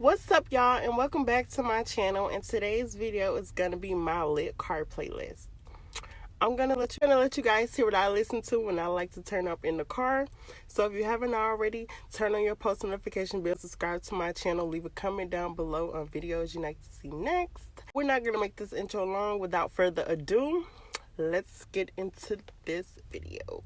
What's up, y'all, and welcome back to my channel. And today's video is gonna be my lit car playlist. I'm gonna let you guys hear what I listen to when I like to turn up in the car. So if you haven't already, turn on your post notification bell, subscribe to my channel, leave a comment down below on videos you'd like to see next. We're not gonna make this intro long. Without further ado, let's get into this video.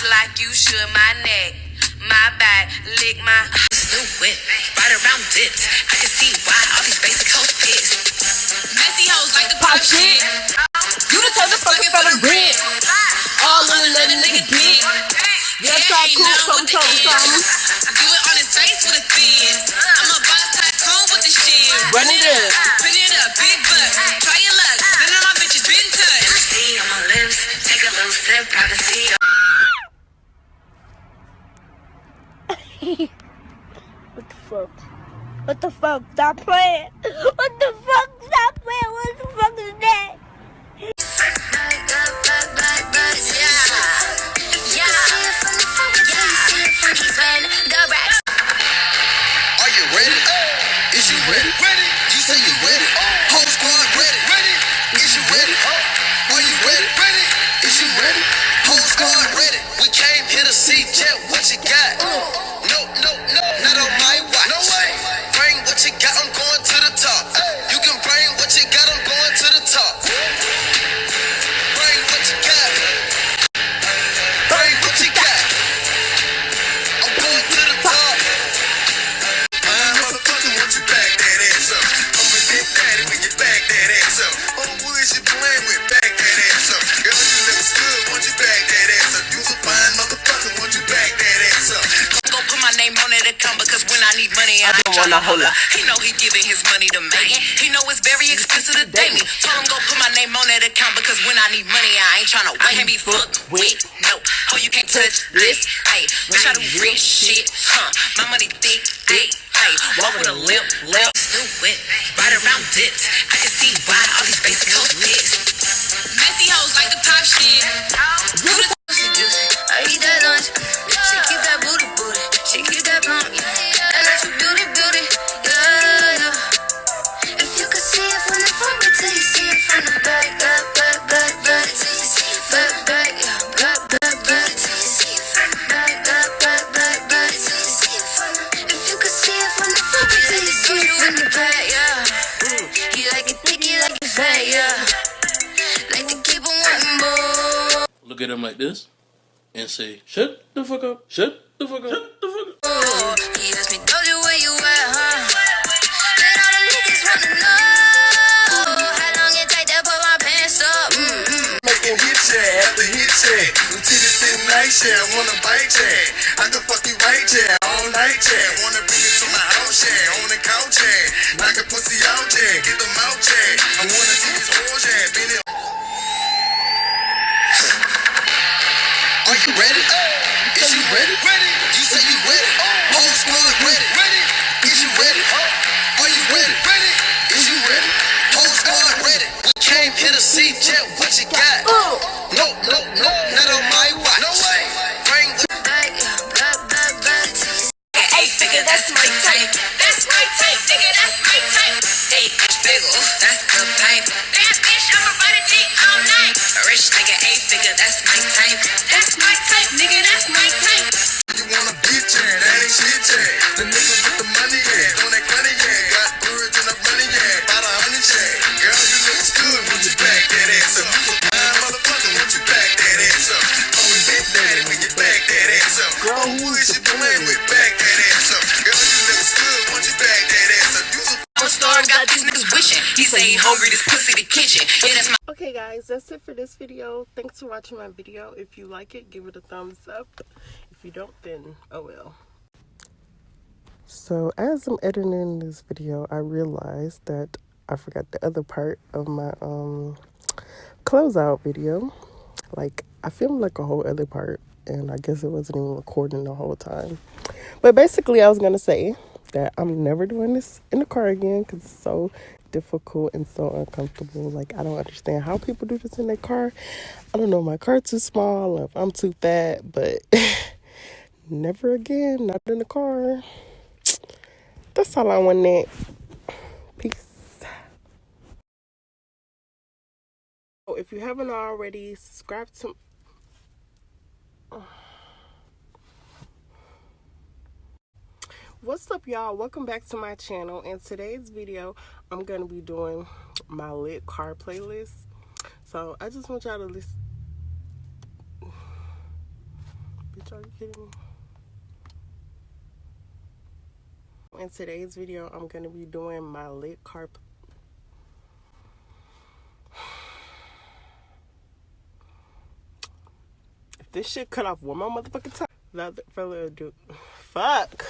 Like you should my neck, my back, lick my new whip, right around dips. I can see why all these basic hoes pissed. Messy hoes like the pop shit. You the type of fucking for the rent. All of the little nigga dick. Yes, I cool something. Do it on his face with a thin. I'm a boss tycoon with the shit. Run it up. Put it up, big bucks. Try your luck. None of my bitches been touched. See on my lips, take a little sip, privacy. What the fuck? What the fuck? Stop playing! What the fuck? Stop playing! What the fuck is that? Are you ready? Is you ready? You say you ready? Whole squad ready? Is you ready? Are you ready? Is you ready? Whole squad ready. We came here to see Jet. What you got? No, not on my watch. No way. Bring what you got, I'm going to the top. You can bring what you got, I'm going to the top. Bring what you got. Bring what you got. I'm going to the top. Motherfucker, want you back that ass up. I'm a big daddy when you back that ass up. Oh, who is you playing with? Back that ass up. Girl, you look good, want you back that ass up. You's a fine motherfucker, want you back that ass up. My name on it account because when I need money, I don't wanna hold up. He know he giving his money to Megan. He know it's very expensive to date me. Told him go put my name on that account because when I need money, I ain't tryna wait and be fucked with. No, oh you can't touch this. Hey, bitch I do rich shit. My money thick. Hey, walk with a limp. New whip, right around dips. I can see why all these basic hoes pissed. Messy hoes like the pop shit. You the I eat that lunch. She keep that booty. She keep that pump. I got you beauty. Yeah. If you could see it from the front, wait till you see it from the back. Back. Till you see it from the back. Back. Till you see it from the back. Back. Till you see it from the. If you could see it from the front, wait till you see it from the back. Yeah. He like it thick, he like it fat. Yeah. Like to keep on wanting more. Look at him like this and say, shut the fuck up, shut the fuck up, shut the fuck up. Oh, he asked me, told you where you at, huh? Then all the niggas wanna know how long it take to put my pants up. Making hit check after hit check. Them titties sitting nice, yeah. I wanna bite check. I can fuck you right, yeah. All night, yeah. Wanna bring it to my house, yeah. On the couch, yeah. Knock a pussy out, yeah. Get them out, yeah. I wanna see these hoes, yeah. Been it. Are you ready? Is you ready? You say you ready? Whole squad ready? Is you ready? Are you ready? Is you ready? Whole squad ready. We came here to see Jet. What you got? No, not on my watch. No way. Bring the Back. Eight figure, that's my type. That's my type, nigga, that's my type. 8-inch bagel, that's the pipe. That bitch, I'ma ride a dick all night. A rich nigga, 8-figure, that's my type. That's my type, nigga, that's my type. You wanna bitch, yeah, that ain't shit, yeah. The nigga with the money, yeah. On that money, yeah. Got birds and I'm running, yeah. About 100, yeah. Girl, you look good, want you back that ass up. You a fine motherfucker, want you back that ass up. Always been daddy when you back that ass up. Girl, who is you playing with? Back that ass up. Girl, you look good, want you back that ass up. You a Storm got these niggas wishing. He say he hungry, this pussy the kitchen. Yeah, that's my. Okay, guys, that's it for this video. Thanks for watching my video. If you like it, give it a thumbs up. If you don't, then oh well. So as I'm editing this video, I realized that I forgot the other part of my closeout video. Like, I filmed like a whole other part, and I guess it wasn't even recording the whole time. But basically, I was gonna say that I'm never doing this in the car again because it's so difficult and so uncomfortable. Like, I don't understand how people do this in their car. I don't know if my car too small or if I'm too fat, but never again, not in the car. That's all I wanted. Peace. So if you haven't already, subscribe to... What's up, y'all? Welcome back to my channel. In today's video, I'm going to be doing my lit car playlist. So I just want y'all to listen. Bitch, are you kidding me? In today's video, I'm going to be doing my lit car. If this shit cut off one more motherfucking time, without further ado, fuck.